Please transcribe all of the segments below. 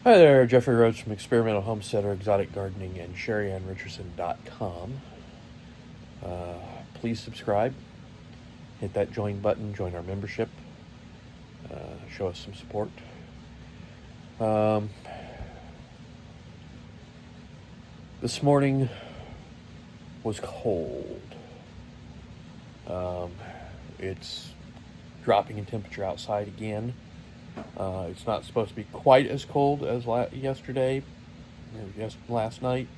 Hi there, Jeffrey Rhoades from Experimental Homesteader, Exotic Gardening, and Sheri and Richerson.com. Please subscribe, hit that join button, join our membership, show us some support. This morning was cold. It's dropping in temperature outside again. It's not supposed to be quite as cold as yesterday, or last night,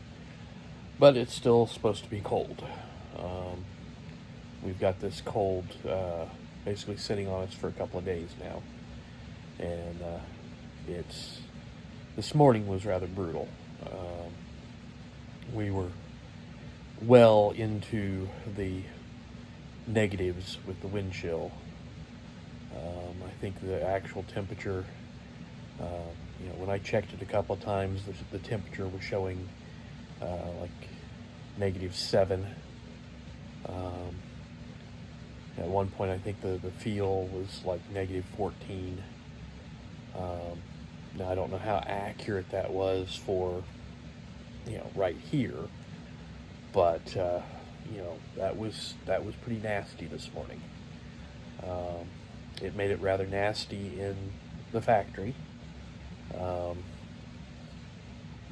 but it's still supposed to be cold. We've got this cold basically sitting on us for a couple of days now, and this morning was rather brutal. We were well into the negatives with the wind chill. I think the actual temperature, when I checked it a couple of times, the temperature was showing like -7. At one point, I think the feel was like -14. Now, I don't know how accurate that was for, right here, but, that was pretty nasty this morning. It made it rather nasty in the factory.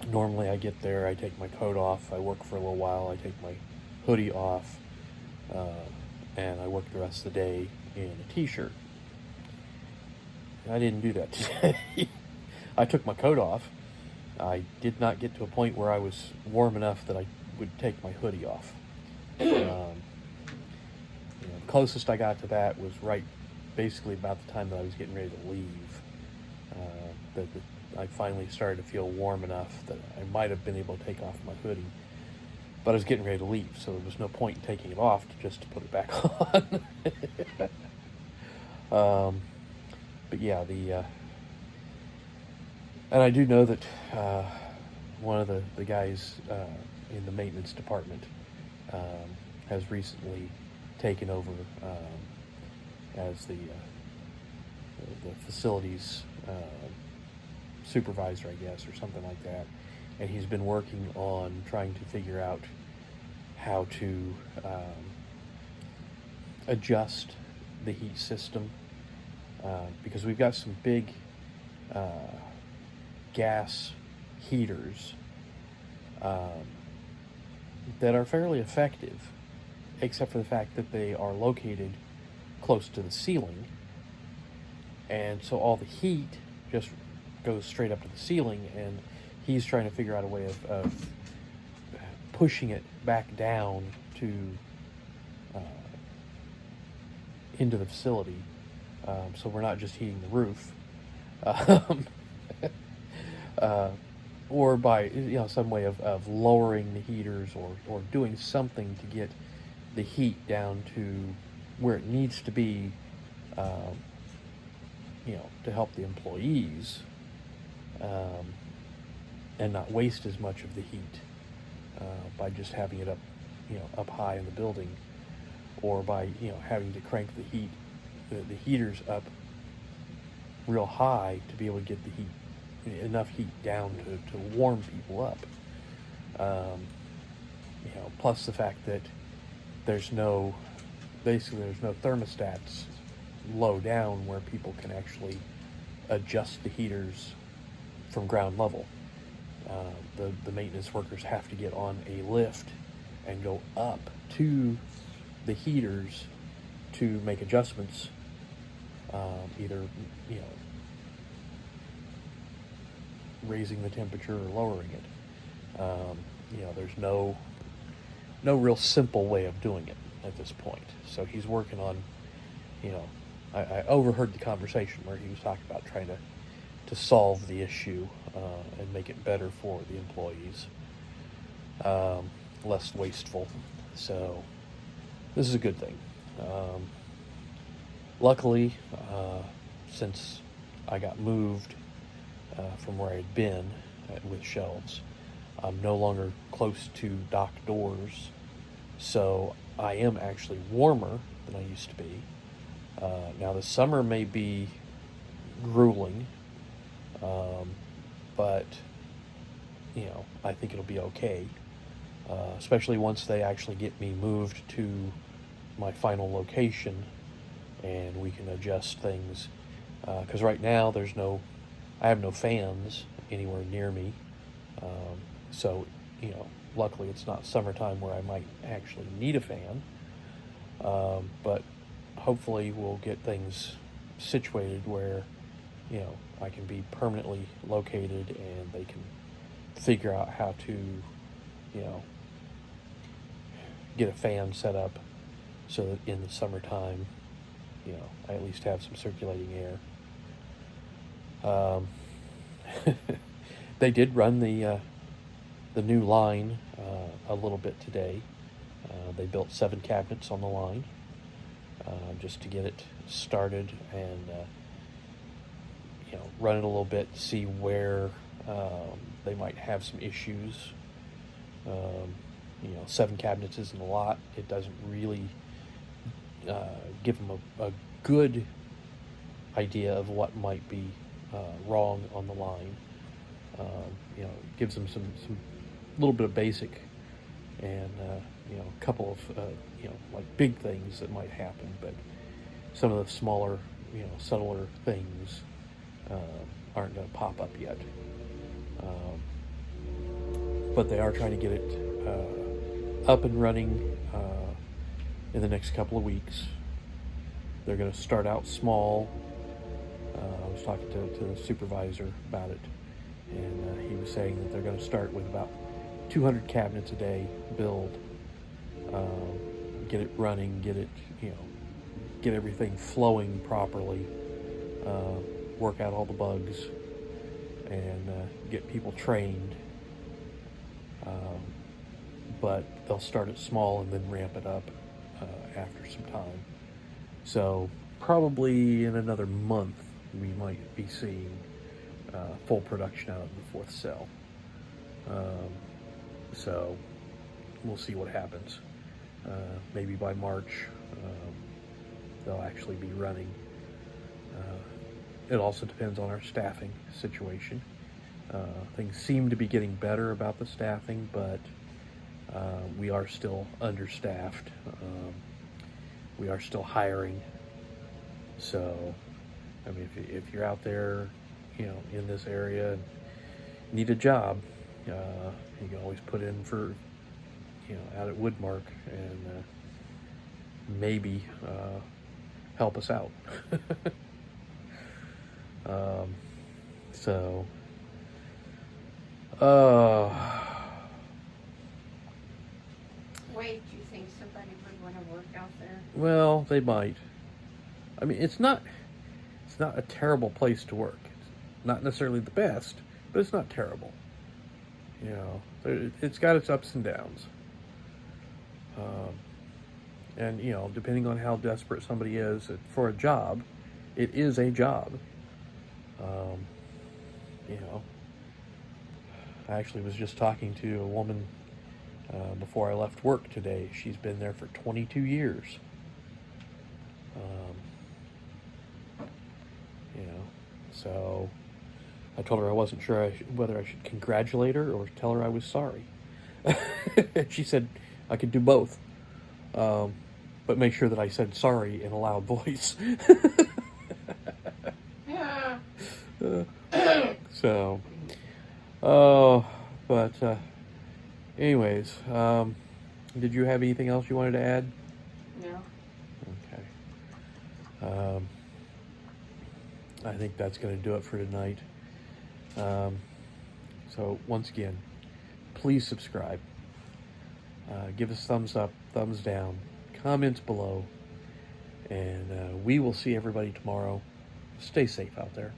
Normally I get there, I take my coat off, I work for a little while, I take my hoodie off, and I work the rest of the day in a t-shirt. I didn't do that today. I took my coat off. I did not get to a point where I was warm enough that I would take my hoodie off. The closest I got to that was basically about the time that I was getting ready to leave. I finally started to feel warm enough that I might have been able to take off my hoodie, but I was getting ready to leave, so there was no point in taking it off just to put it back on. But yeah, and I do know that one of the guys in the maintenance department has recently taken over as the facilities supervisor, I guess, or something like that. And he's been working on trying to figure out how to adjust the heat system, because we've got some big gas heaters that are fairly effective, except for the fact that they are located close to the ceiling, and so all the heat just goes straight up to the ceiling, and he's trying to figure out a way of pushing it back down to into the facility, so we're not just heating the roof, or by some way of lowering the heaters, or doing something to get the heat down to where it needs to be, to help the employees, and not waste as much of the heat by just having it up high in the building, or by having to crank the heaters up real high to be able to get enough heat down to warm people up. Plus the fact that there's no thermostats low down where people can actually adjust the heaters from ground level. The maintenance workers have to get on a lift and go up to the heaters to make adjustments, either raising the temperature or lowering it. There's no real simple way of doing it at this point. So he's working on, I overheard the conversation where he was talking about trying to solve the issue and make it better for the employees, less wasteful. So this is a good thing. Luckily, since I got moved from where I'd been with shelves, I'm no longer close to dock doors, so I am actually warmer than I used to be. Now the summer may be grueling, but I think it'll be okay, especially once they actually get me moved to my final location and we can adjust things. Because right now I have no fans anywhere near me. So, luckily it's not summertime where I might actually need a fan. But hopefully we'll get things situated where, I can be permanently located and they can figure out how to, get a fan set up so that in the summertime, I at least have some circulating air. They did run the new line a little bit today. They built 7 cabinets on the line just to get it started and run it a little bit, see where they might have some issues. 7 cabinets isn't a lot. It doesn't really give them a good idea of what might be wrong on the line. It gives them some little bit of basic and a couple of like big things that might happen, but some of the smaller, subtler things aren't going to pop up yet. But they are trying to get it up and running in the next couple of weeks. They're going to start out small. I was talking to the supervisor about it, and he was saying that they're going to start with about 200 cabinets a day build, get it running, get everything flowing properly, work out all the bugs, and get people trained. But they'll start it small and then ramp it up after some time. So probably in another month we might be seeing full production out of the 4th cell. So we'll see what happens. Maybe by March they'll actually be running. It also depends on our staffing situation. Things seem to be getting better about the staffing, but we are still understaffed. We are still hiring. So, I mean, if you're out there, in this area and need a job, you can always put in for, out at Woodmark and maybe help us out. So, Wait, do you think somebody would want to work out there? well, they might. I mean, it's not a terrible place to work. It's not necessarily the best, but it's not terrible. It's got its ups and downs. And, depending on how desperate somebody is for a job, it is a job. I actually was just talking to a woman before I left work today. She's been there for 22 years. So I told her I wasn't sure whether I should congratulate her or tell her I was sorry. She said I could do both, but make sure that I said sorry in a loud voice. So, but anyways, did you have anything else you wanted to add? No. Okay. I think that's going to do it for tonight. So once again, please subscribe. Give us thumbs up, thumbs down, comments below, and we will see everybody tomorrow. Stay safe out there.